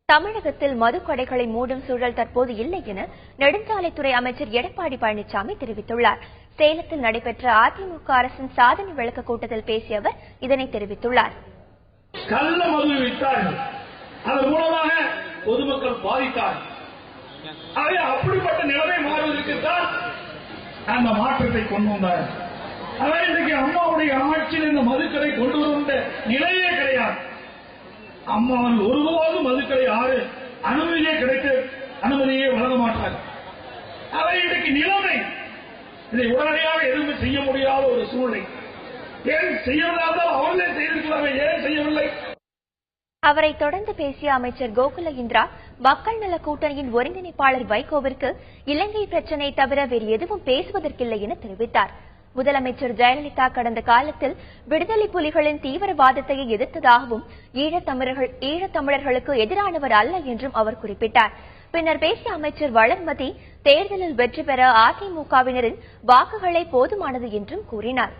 தமிழகத்தில் மதுக்கடைகளை மூடும் சூழல் தற்போது இல்லை என நெடுஞ்சாலைத்துறை அமைச்சர் எடப்பாடி பழனிசாமி தெரிவித்துள்ளார். சேலத்தில் நடைபெற்ற அதிமுக அரசின் சாதனை விளக்க கூட்டத்தில் பேசிய அவர் இதனை தெரிவித்துள்ளார். கள்ள மது விற்றார்கள், அதன் மூலமாக பொதுமக்கள் பாதித்தார்கள். அப்படிப்பட்ட நிலைமை மாறுவதற்குத்தான் அந்த மாற்றத்தை கொண்டு வந்தார். அதாவது இன்றைக்கு அம்மாவுடைய ஆட்சியில் இந்த மதுக்கடை கொண்டு வந்த நிலையே கிடையாது. அம்மாவில் ஒருபோதும் மதுக்கடை யாரு அனுமதியே கிடைத்து அனுமதியே வழங்க மாட்டார். அவை இன்றைக்கு நிலைமை இதை உடனடியாக எதுவுமே செய்ய முடியாத ஒரு சூழ்நிலை. ஏன் செய்யறதாக அவர்களே செய்திருக்கலாமே, ஏன் செய்யவில்லை? அவரை தொடர்ந்து பேசிய அமைச்சர் கோகுல இந்திரா, மக்கள் நல கூட்டணியின் ஒருங்கிணைப்பாளர் வைகோவிற்கு இலங்கை பிரச்சினை தவிர வேறு எதுவும் பேசுவதற்கில்லை என தெரிவித்தார். முதலமைச்சர் ஜெயலலிதா கடந்த காலத்தில் விடுதலை புலிகளின் தீவிரவாதத்தை எதிர்த்ததாகவும் ஈழத்தமிழர்களுக்கு எதிரானவர் அல்ல என்றும் அவர் குறிப்பிட்டார். பின்னர் பேசிய அமைச்சர் வளர்மதி, தேர்தலில் வெற்றி பெற அதிமுகவினரின் வாக்குகளே போதுமானது என்றும் கூறினார்.